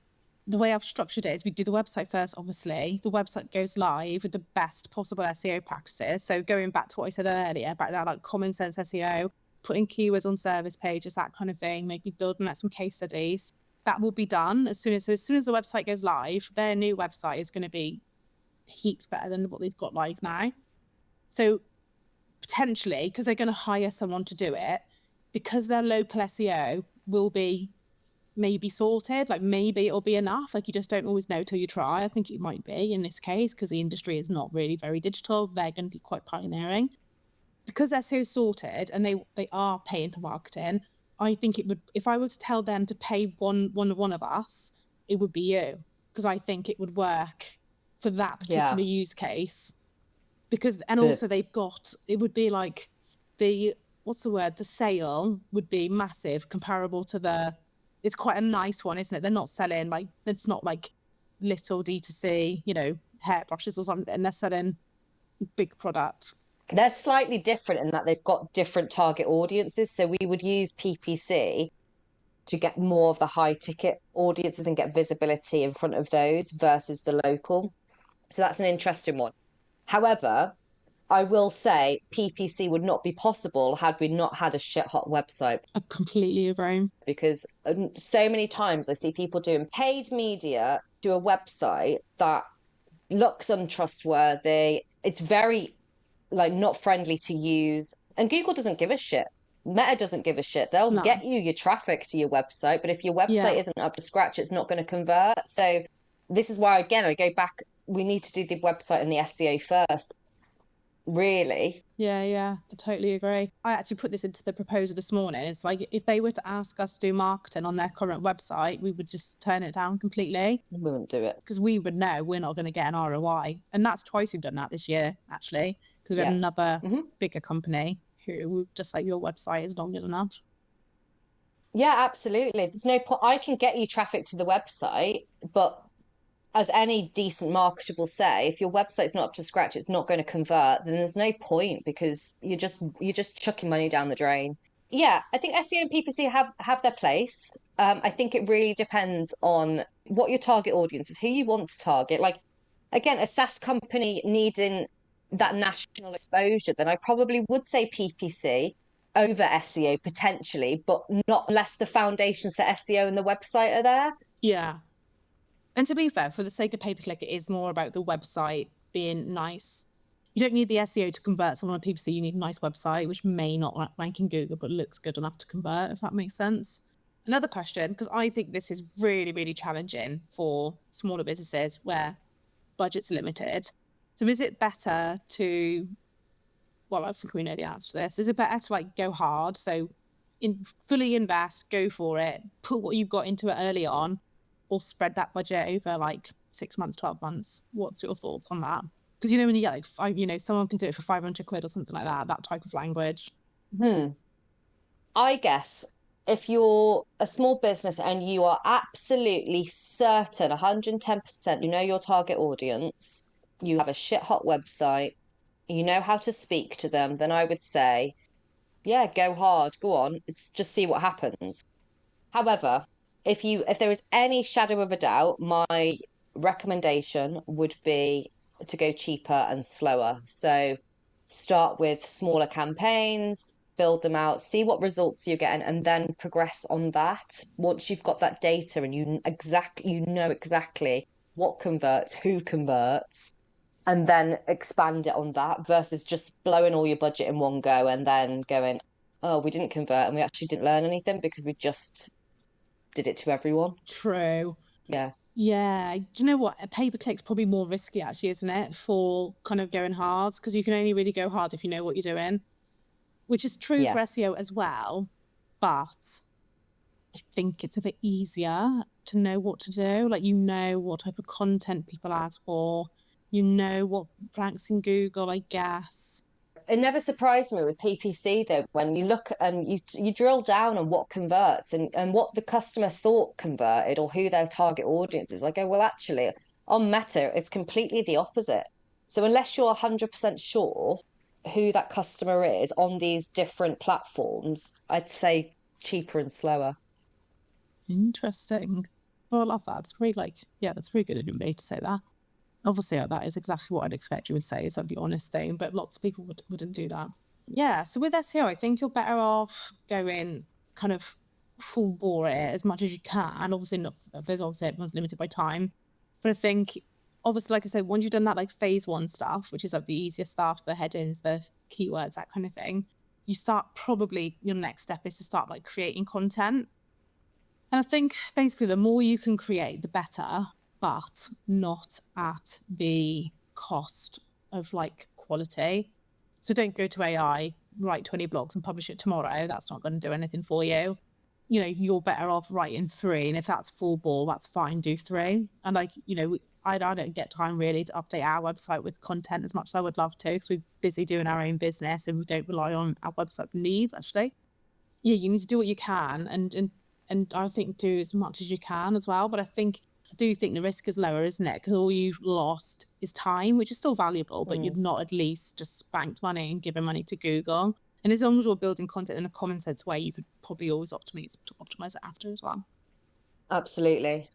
the way I've structured it is we do the website first, obviously. The website goes live with the best possible SEO practices. So going back to what I said earlier about that, like common sense SEO, putting keywords on service pages, that kind of thing, maybe building out some case studies. That will be done as soon as the website goes live. Their new website is going to be heaps better than what they've got live now. So potentially, because they're going to hire someone to do it, because their local SEO will be maybe sorted, like maybe it'll be enough. Like, you just don't always know till you try. I think it might be in this case, because the industry is not really very digital. They're going to be quite pioneering. Because SEO is sorted and they are paying for marketing, I think it would, if I were to tell them to pay one of us, it would be you, because I think it would work for that particular use case. Because, and also they've got, it would be like the sale would be massive comparable to it's quite a nice one, isn't it? They're not selling like, it's not like little D2C, hairbrushes or something. They're selling big product. They're slightly different in that they've got different target audiences. So we would use PPC to get more of the high ticket audiences and get visibility in front of those versus the local. So that's an interesting one. However, I will say PPC would not be possible had we not had a shit hot website. I completely agree. Because so many times I see people doing paid media to a website that looks untrustworthy. It's very not friendly to use. And Google doesn't give a shit. Meta doesn't give a shit. They'll get you your traffic to your website, but if your website isn't up to scratch, it's not going to convert. So this is why, again, I go back, we need to do the website and the SEO first. Really? Yeah, I totally agree. I actually put this into the proposal this morning. It's like, if they were to ask us to do marketing on their current website, we would just turn it down completely. We wouldn't do it. Because we would know we're not going to get an ROI. And that's twice we've done that this year, actually. Because we've got another bigger company who just like, your website is not good enough. Yeah, absolutely. There's no point. I can get you traffic to the website, but as any decent marketer will say, if your website's not up to scratch, it's not going to convert, then there's no point, because you're just chucking money down the drain. Yeah, I think SEO and PPC have their place. I think it really depends on what your target audience is, who you want to target. Like, again, a SaaS company needing that national exposure, then I probably would say PPC over SEO potentially, but not unless the foundations for SEO and the website are there. Yeah. And to be fair, for the sake of pay-per-click, it is more about the website being nice. You don't need the SEO to convert someone on PPC. You need a nice website, which may not rank in Google, but looks good enough to convert, if that makes sense. Another question, because I think this is really, really challenging for smaller businesses where budget's limited. So is it better to, well, I think we know the answer to this. Is it better to like go hard? So fully invest, go for it, put what you've got into it early on, or spread that budget over like 6 months, 12 months? What's your thoughts on that? Because, when you get like, someone can do it for 500 quid or something like that type of language. I guess if you're a small business and you are absolutely certain, 110%, you know your target audience, you have a shit hot website, you know how to speak to them, then I would say, yeah, go hard, go on, just see what happens. However, if there is any shadow of a doubt, my recommendation would be to go cheaper and slower. So start with smaller campaigns, build them out, see what results you're getting, and then progress on that. Once you've got that data and you know exactly what converts, who converts, and then expand it on that versus just blowing all your budget in one go and then going, oh, we didn't convert and we actually didn't learn anything because we just did it to everyone. True. Yeah. Yeah. Do you know what? A pay-per-click's probably more risky actually, isn't it? For kind of going hard, because you can only really go hard if you know what you're doing, which is true for SEO as well. But I think it's a bit easier to know what to do. Like, what type of content people ask for, what ranks in Google, I guess. It never surprised me with PPC though, when you look and you drill down on what converts and what the customer thought converted or who their target audience is. I go, well, actually, on Meta, it's completely the opposite. So unless you're 100% sure who that customer is on these different platforms, I'd say cheaper and slower. Interesting. Well, I love that. It's really that's really good of me to say that. Obviously, that is exactly what I'd expect you would say. It's like the honest thing, but lots of people wouldn't do that. Yeah, so with SEO, I think you're better off going kind of full bore it as much as you can. Obviously, everyone's limited by time. But I think, obviously, like I said, once you've done that like phase 1 stuff, which is like the easiest stuff, the headings, the keywords, that kind of thing, you start your next step is to start like creating content. And I think basically the more you can create, the better, but not at the cost of like quality. So don't go to AI, write 20 blogs and publish it tomorrow. That's not going to do anything for you. You're better off writing 3. And if that's full ball, that's fine, do 3. And I don't get time really to update our website with content as much as I would love to, because we're busy doing our own business and we don't rely on our website needs actually. Yeah, you need to do what you can and I think do as much as you can as well. But I do think the risk is lower, isn't it? Because all you've lost is time, which is still valuable, but you've not at least just spanked money and given money to Google. And as long as you're building content in a common sense way, you could probably always optimize it after as well. Absolutely.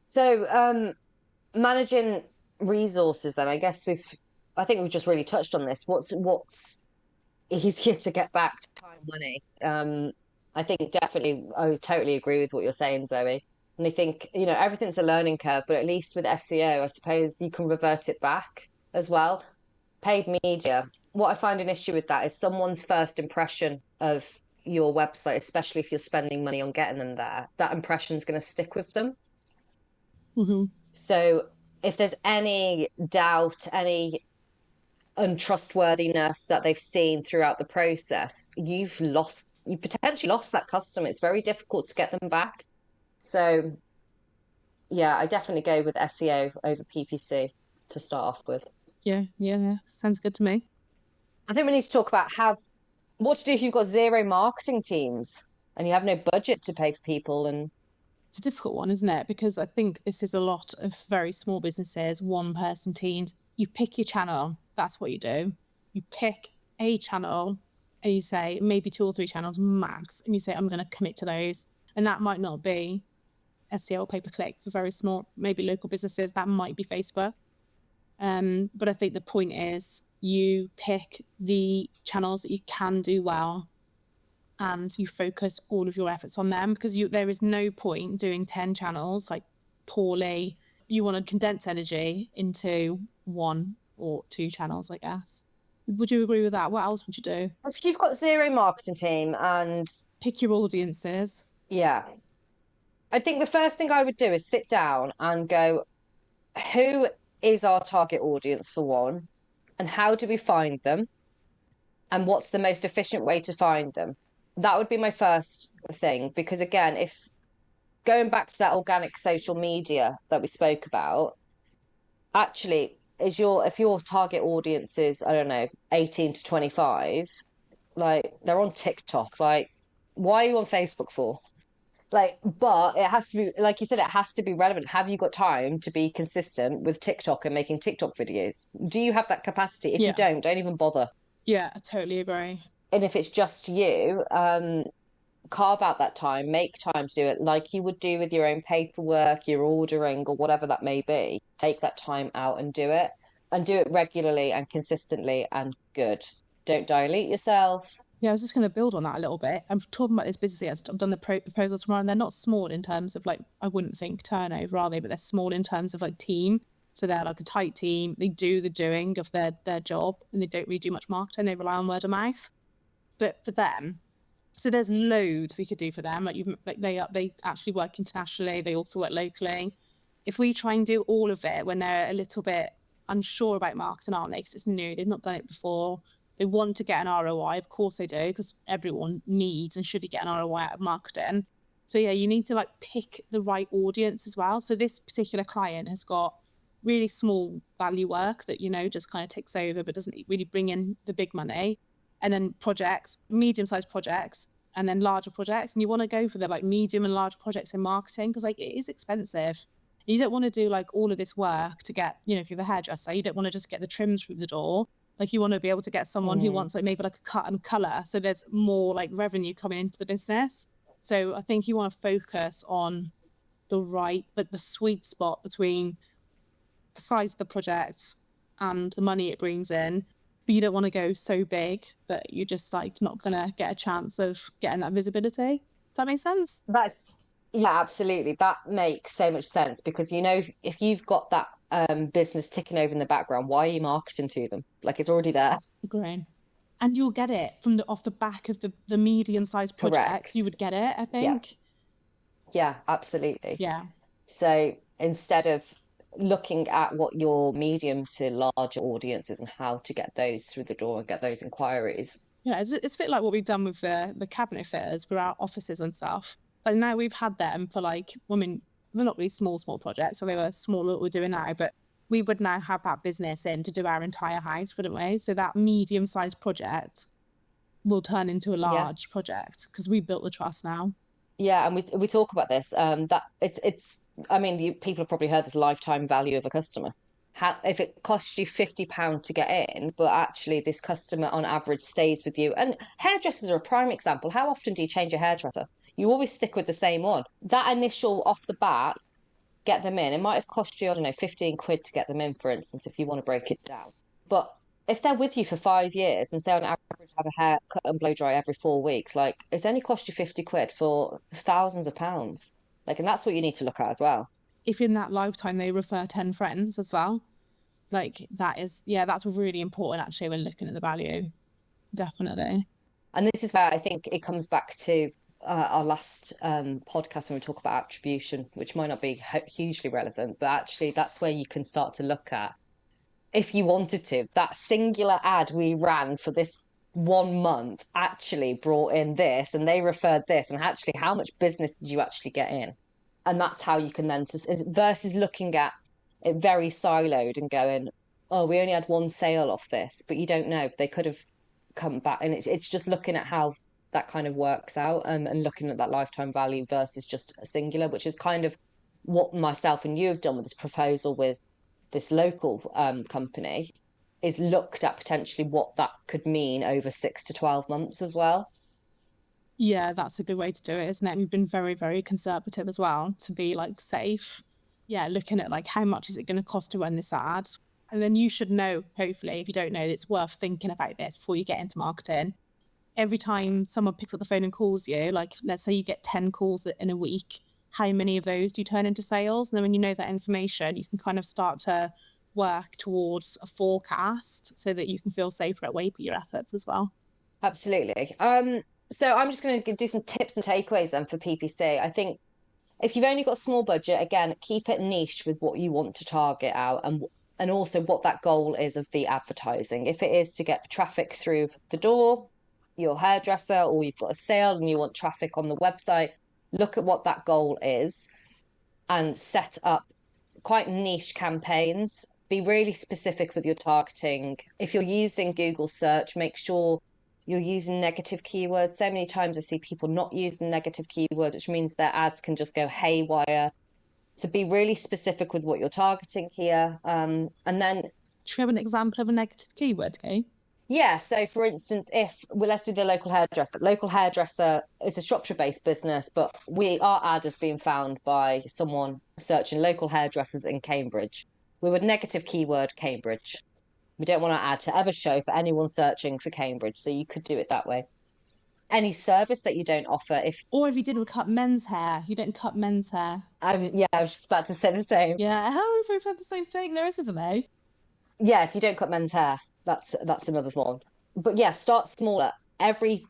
So managing resources then, I think we've just really touched on this. What's easier to get back to time, money? I think definitely I totally agree with what you're saying, Zoe. And I think, everything's a learning curve, but at least with SEO, I suppose you can revert it back as well. Paid media. What I find an issue with that is someone's first impression of your website, especially if you're spending money on getting them there, that impression's going to stick with them. Mm-hmm. So if there's any doubt, any untrustworthiness that they've seen throughout the process, you potentially lost that customer. It's very difficult to get them back. So yeah, I definitely go with SEO over PPC to start off with. Yeah. Sounds good to me. I think we need to talk about what to do if you've got 0 marketing teams and you have no budget to pay for people. And it's a difficult one, isn't it? Because I think this is a lot of very small businesses, 1-person teams. You pick your channel. That's what you do. You pick a channel and you say maybe 2 or 3 channels max. And you say, I'm going to commit to those. And that might not be SEO pay-per-click for very small, maybe local businesses. That might be Facebook. But I think the point is you pick the channels that you can do well and you focus all of your efforts on them, because there is no point doing 10 channels like poorly. You want to condense energy into 1 or 2 channels, I guess. Would you agree with that? What else would you do? if you've got 0 marketing team and pick your audiences. Yeah. I think the first thing I would do is sit down and go, who is our target audience for one? And how do we find them? And what's the most efficient way to find them? That would be my first thing. Because again, if going back to that organic social media that we spoke about, actually, if your target audience is, I don't know, 18 to 25, like they're on TikTok, like why are you on Facebook for? Like, but it has to be, like you said, it has to be relevant. Have you got time to be consistent with TikTok and making TikTok videos? Do you have that capacity? If you Yeah. don't even bother. Yeah, I totally agree. And if it's just you, carve out that time, make time to do it like you would do with your own paperwork, your ordering, or whatever that may be. Take that time out and do it regularly and consistently and good. Don't dilute yourselves. Yeah, I was just going to build on that a little bit. I'm talking about this business. I've done the proposal tomorrow, and they're not small in terms of like, I wouldn't think turnover, are they? But they're small in terms of like team. So they're like a tight team. They do the doing of their job, and they don't really do much marketing. They rely on word of mouth. But for them, so there's loads we could do for them. They actually work internationally. They also work locally. If we try and do all of it when they're a little bit unsure about marketing, aren't they? Because it's new. They've not done it before. They want to get an ROI. Of course they do, because everyone needs and should get an ROI out of marketing. So yeah, you need to like pick the right audience as well. So this particular client has got really small value work that, just kind of ticks over, but doesn't really bring in the big money. And then projects, medium-sized projects, and then larger projects. And you want to go for the like medium and large projects in marketing, because like it is expensive. You don't want to do like all of this work to get, if you're the hairdresser, you don't want to just get the trims through the door. Like you want to be able to get someone who wants like maybe like a cut and colour. So there's more like revenue coming into the business. So I think you want to focus on the right, like the sweet spot between the size of the project and the money it brings in. But you don't want to go so big that you're just like not going to get a chance of getting that visibility. Does that make sense? Yeah, absolutely. That makes so much sense because if you've got that business ticking over in the background, why are you marketing to them? Like it's already there. Agree. And you'll get it from off the back of the medium-sized projects. Correct. You would get it, I think. Yeah, absolutely. Yeah. So instead of looking at what your medium to large audience is and how to get those through the door and get those inquiries. Yeah, it's a bit like what we've done with the cabinet fitters for our offices and stuff. But now we've had them for like, they're not really small projects, so they were smaller what we're doing now, but we would now have that business in to do our entire house, wouldn't we? So that medium-sized project will turn into a large project because we built the trust now. Yeah, and we talk about this. That it's. I mean, people have probably heard this lifetime value of a customer. How if it costs you £50 to get in, but actually this customer on average stays with you. And hairdressers are a prime example. How often do you change your hairdresser? You always stick with the same one. That initial off the bat, get them in. It might have cost you, I don't know, 15 quid to get them in, for instance, if you want to break it down. But if they're with you for 5 years and say on average have a haircut and blow dry every 4 weeks, like it's only cost you 50 quid for thousands of pounds. Like, and that's what you need to look at as well. If in that lifetime they refer 10 friends as well, like that's really important actually when looking at the value. Definitely. And this is where I think it comes back to our last podcast when we talk about attribution, which might not be hugely relevant, but actually that's where you can start to look at, if you wanted to, that singular ad we ran for this 1 month actually brought in this and they referred this, and actually how much business did you actually get in? And that's how you can then, versus looking at it very siloed and going, oh, we only had one sale off this, but you don't know, they could have come back. And it's just looking at how that kind of works out, and looking at that lifetime value versus just a singular, which is kind of what myself and you have done with this proposal with this local company, is looked at potentially what that could mean over 6 to 12 months as well. Yeah, that's a good way to do it, isn't it? We've been very, very conservative as well to be like safe. Yeah, looking at like how much is it going to cost to run this ad? And then you should know, hopefully, if you don't know, it's worth thinking about this before you get into marketing. Every time someone picks up the phone and calls you, like let's say you get 10 calls in a week, how many of those do you turn into sales? And then when you know that information, you can kind of start to work towards a forecast so that you can feel safer at where you put your efforts as well. Absolutely. So I'm just going to do some tips and takeaways then for PPC. I think If you've only got a small budget, again, keep it niche with what you want to target out, and also what that goal is of the advertising. If it is to get traffic through the door, your hairdresser, or you've got a sale and you want traffic on the website, look at what that goal is and set up quite niche campaigns. Be really specific with your targeting. If you're using Google search, make sure you're using negative keywords. So many times I see people not using negative keywords, which means their ads can just go haywire. So be really specific with what you're targeting here. And then, should we have an example of a negative keyword, Kate? yeah, so for instance, let's do the local hairdresser. Local hairdresser, it's a Shropshire-based business, but our ad is being found by someone searching local hairdressers in Cambridge. We would negative keyword Cambridge. We don't want our ad to ever show for anyone searching for Cambridge, so you could do it that way. Any service that you don't offer, or if you didn't cut men's hair, you don't cut men's hair. I was just about to say the same. Yeah, how have we had the same thing? There is a delay. Yeah, if you don't cut men's hair, that's another one. But yeah, start smaller. Every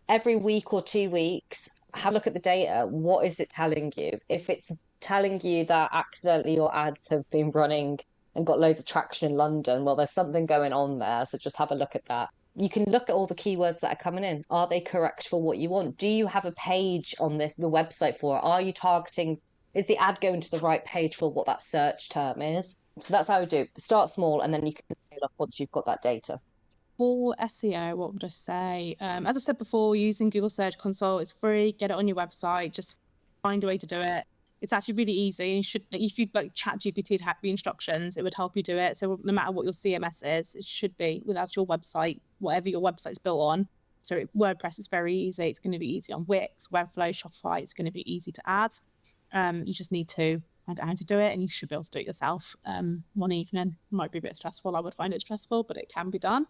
week or 2 weeks, have a look at the data. What is it telling you? If it's telling you that accidentally your ads have been running and got loads of traction in London, well, there's something going on there. So just have a look at that. You can look at all the keywords that are coming in. Are they correct for what you want? Do you have a page on the website for it? Are you targeting? Is the ad going to the right page for what that search term is? So that's how I would do. Start small, and then you can scale up once you've got that data. For SEO, what would I say? As I've said before, using Google Search Console is free. Get it on your website. Just find a way to do it. It's actually really easy. If you like ChatGPT to have the instructions, it would help you do it. So no matter what your CMS is, it should be without your website, whatever your website's built on. So WordPress is very easy. It's going to be easy on Wix, Webflow, Shopify. It's going to be easy to add. You just need to find out how to do it, and you should be able to do it yourself. One evening might be a bit stressful. I would find it stressful, but it can be done.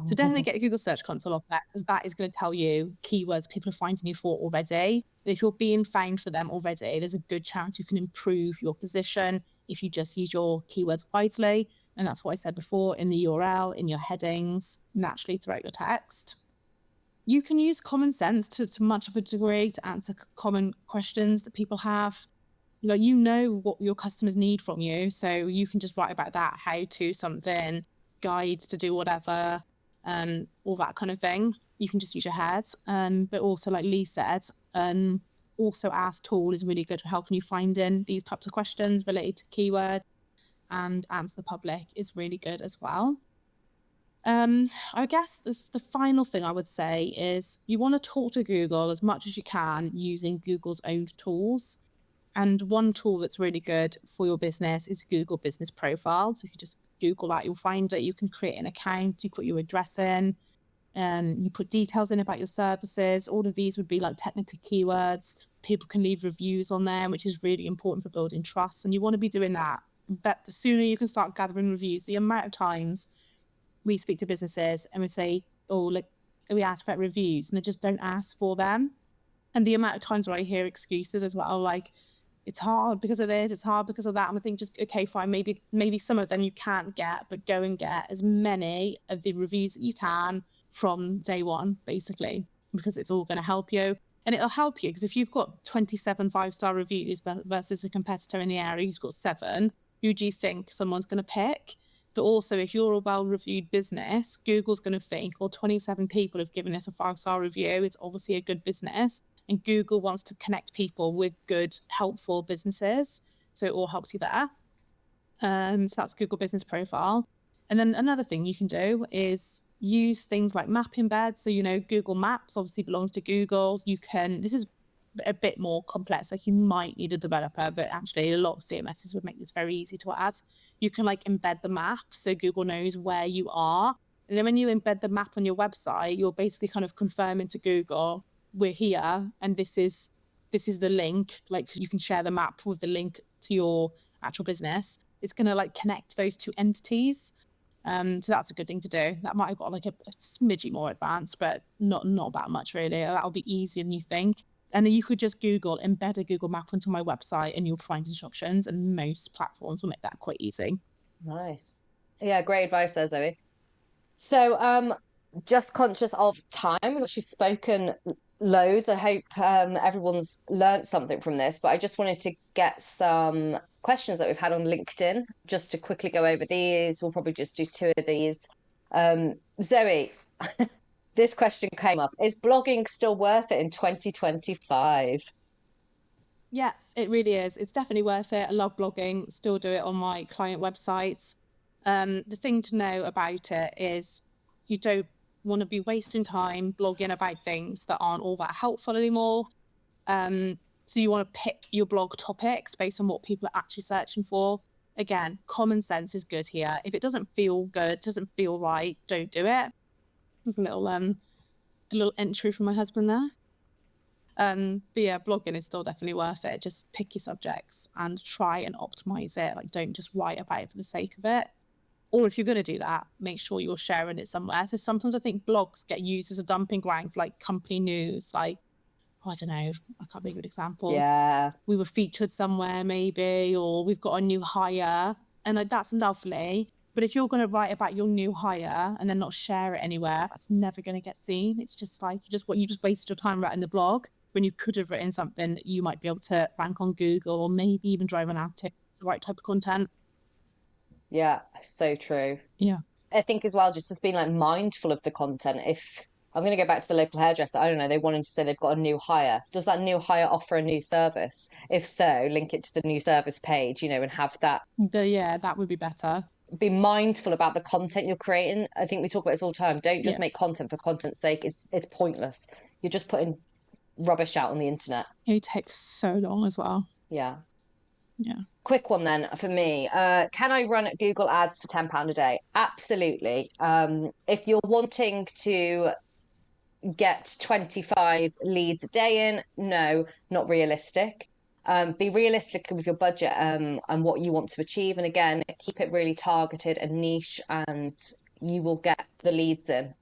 So definitely get a Google Search Console off that, because that is going to tell you keywords people are finding you for already. And if you're being found for them already, there's a good chance you can improve your position if you just use your keywords wisely. And that's what I said before, in the URL, in your headings, naturally throughout your text. You can use common sense to much of a degree to answer common questions that people have. You know what your customers need from you, so you can just write about that, how to something, guides to do whatever, all that kind of thing. You can just use your head. But also, like Leigh said, also Ask Tool is really good for helping you finding these types of questions related to keyword, and Answer the Public is really good as well. I guess the final thing I would say is you want to talk to Google as much as you can using Google's own tools. And one tool that's really good for your business is Google Business Profile. So if you just Google that, you'll find it. You can create an account, you put your address in, and you put details in about your services. All of these would be like technical keywords. People can leave reviews on there, which is really important for building trust. And you want to be doing that. But the sooner you can start gathering reviews, the amount of times we speak to businesses and we say, we ask for reviews, and they just don't ask for them. And the amount of times where I hear excuses as well, like, it's hard because of this, it's hard because of that. And I think just, okay, fine, maybe some of them you can't get, but go and get as many of the reviews that you can from day one, basically, because it's all going to help you. And it'll help you because if you've got 27 5-star reviews versus a competitor in the area who's got 7, who do you think someone's going to pick? But also, if you're a well-reviewed business, Google's going to think, well, 27 people have given this a 5-star review. It's obviously a good business. And Google wants to connect people with good, helpful businesses. So it all helps you there. So that's Google Business Profile. And then another thing you can do is use things like map embeds. So, Google Maps obviously belongs to Google. This is a bit more complex. Like, you might need a developer, but actually a lot of CMSs would make this very easy to add. You can embed the map so Google knows where you are. And then when you embed the map on your website, you're basically kind of confirming to Google, we're here, and this is the link. You can share the map with the link to your actual business. It's going to connect those two entities. So that's a good thing to do. That might have got a smidgy more advanced, but not that much really. That'll be easier than you think. And then you could just embed a Google map onto my website, and you'll find instructions, and most platforms will make that quite easy. Nice. Yeah, great advice there, Zoe. So just conscious of time, which she's spoken loads. I hope everyone's learnt something from this, but I just wanted to get some questions that we've had on LinkedIn just to quickly go over these. We'll probably just do two of these. Zoe, this question came up. Is blogging still worth it in 2025? Yes, it really is. It's definitely worth it. I love blogging, still do it on my client websites. The thing to know about it is you don't want to be wasting time blogging about things that aren't all that helpful anymore. So you want to pick your blog topics based on what people are actually searching for. Again, common sense is good here. If it doesn't feel good, doesn't feel right, don't do it. There's a little entry from my husband there. But yeah, blogging is still definitely worth it. Just pick your subjects and try and optimize it. Like, don't just write about it for the sake of it. Or if you're going to do that, make sure you're sharing it somewhere. So sometimes I think blogs get used as a dumping ground for like company news. Like, I don't know, I can't think of an example. Yeah. We were featured somewhere maybe, or we've got a new hire. And like, that's lovely. But if you're going to write about your new hire and then not share it anywhere, that's never going to get seen. It's just like, you just wasted your time writing the blog when you could have written something that you might be able to rank on Google or maybe even drive an ad to the right type of content. Yeah, so true. Yeah. I think as well, just being like mindful of the content. If I'm going to go back to the local hairdresser, I don't know, they wanted to say they've got a new hire. Does that new hire offer a new service? If so, link it to the new service page, and have that. Yeah, that would be better. Be mindful about the content you're creating. I think we talk about this all the time. Don't just make content for content's sake. It's pointless. You're just putting rubbish out on the internet. It takes so long as well. Yeah. Yeah. Quick one then for me. Can I run Google ads for £10 a day? Absolutely. If you're wanting to get 25 leads a day in, no, not realistic. Be realistic with your budget and what you want to achieve. And again, keep it really targeted and niche, and you will get the leads in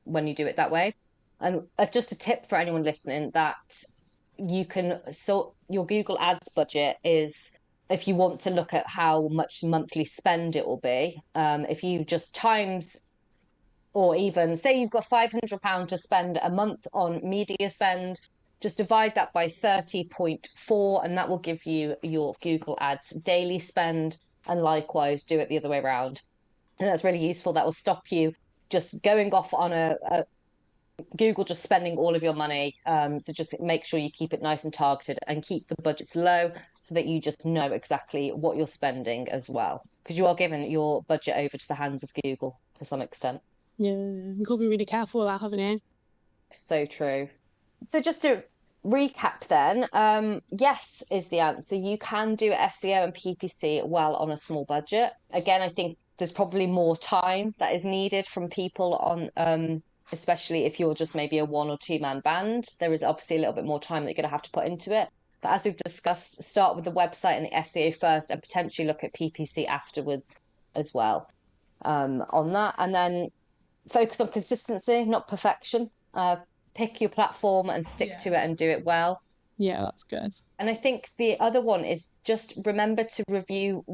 when you do it that way. And just a tip for anyone listening, that you can sort your Google ads budget is, if you want to look at how much monthly spend it will be, if you just times, or even say you've got £500 to spend a month on media spend, just divide that by 30.4, and that will give you your Google ads daily spend, and likewise do it the other way around. And that's really useful. That will stop you just going off on a Google just spending all of your money. So just make sure you keep it nice and targeted and keep the budgets low so that you just know exactly what you're spending as well. Because you are giving your budget over to the hands of Google to some extent. Yeah, you've got to be really careful with that, haven't you? So true. So just to recap then, yes is the answer. You can do SEO and PPC well on a small budget. Again, I think there's probably more time that is needed from people on especially if you're just maybe a 1 or 2 man band. There is obviously a little bit more time that you're going to have to put into it. But as we've discussed, start with the website and the SEO first, and potentially look at PPC afterwards as well on that. And then focus on consistency, not perfection. Pick your platform and stick to it and do it well. Yeah, that's good. And I think the other one is just remember to review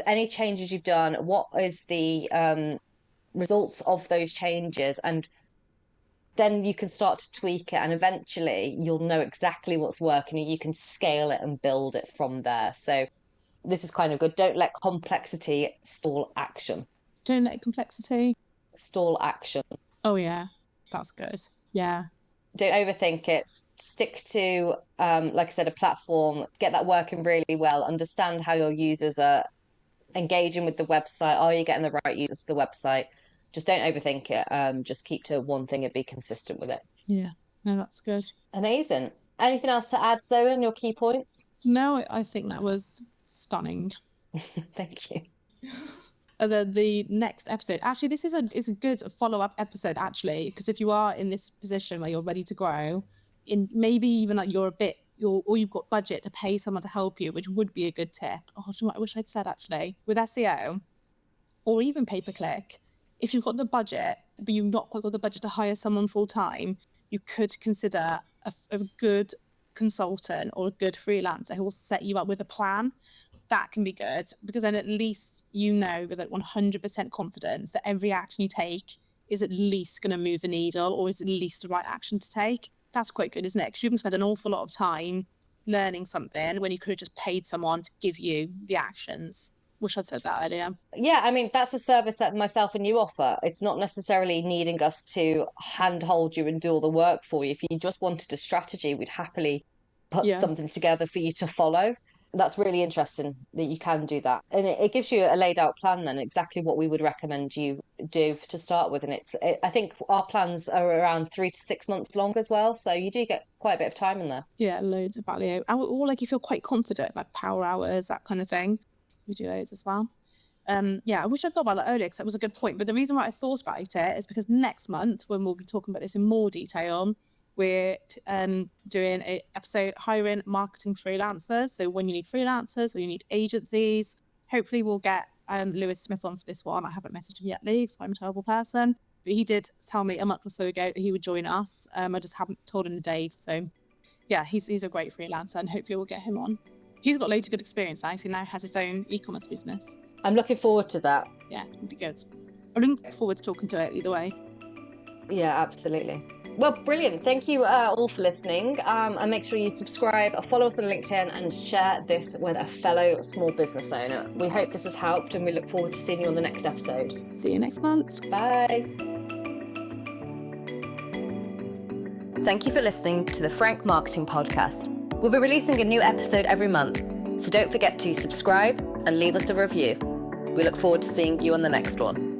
any changes you've done. What is the results of those changes? And then you can start to tweak it, and eventually you'll know exactly what's working, and you can scale it and build it from there. So this is kind of good. Don't let complexity stall action. Don't let complexity stall action. Oh yeah, that's good. Yeah. Don't overthink it. Stick to, like I said, a platform. Get that working really well. Understand how your users are engaging with the website. Are you getting the right users to the website? Just don't overthink it. Just keep to one thing and be consistent with it. Yeah, no, that's good. Amazing. Anything else to add, Zoe, on your key points? No, I think that was stunning. Thank you. And then the next episode, actually, this is a good follow-up episode, actually, because if you are in this position where you're ready to grow, in maybe even like or you've got budget to pay someone to help you, which would be a good tip. Oh, I wish I'd said, actually, with SEO or even pay-per-click, if you've got the budget, but you've not quite got the budget to hire someone full-time, you could consider a good consultant or a good freelancer who will set you up with a plan. That can be good, because then at least you know with like 100% confidence that every action you take is at least going to move the needle, or is at least the right action to take. that's quite good, isn't it? Because you can spend an awful lot of time learning something when you could have just paid someone to give you the actions. Wish I'd said that earlier. Yeah, I mean, that's a service that myself and you offer. It's not necessarily needing us to handhold you and do all the work for you. If you just wanted a strategy, we'd happily put Yeah. something together for you to follow. That's really interesting that you can do that. And it gives you a laid out plan then, exactly what we would recommend you do to start with. And I think our plans are around 3 to 6 months long as well. So you do get quite a bit of time in there. Yeah, loads of value. Or like you feel quite confident, like power hours, that kind of thing. We do those as well. Yeah, I wish I'd thought about that earlier because that was a good point. But the reason why I thought about it is because next month, when we'll be talking about this in more detail, we're doing an episode hiring marketing freelancers. So when you need freelancers or you need agencies, hopefully we'll get Lewis Smith on for this one. I haven't messaged him yet, Leigh, because I'm a terrible person. But he did tell me a month or so ago that he would join us. I just haven't told him the date. So yeah, he's a great freelancer and hopefully we'll get him on. He's got loads of good experience now. He now has his own e-commerce business. I'm looking forward to that. Yeah, it'll be good. I'm looking forward to talking to it either way. Yeah, absolutely. Well, brilliant. Thank you all for listening. And make sure you subscribe, follow us on LinkedIn, and share this with a fellow small business owner. We hope this has helped, and we look forward to seeing you on the next episode. See you next month. Bye. Thank you for listening to the Forank Marketing Podcast. We'll be releasing a new episode every month, so don't forget to subscribe and leave us a review. We look forward to seeing you on the next one.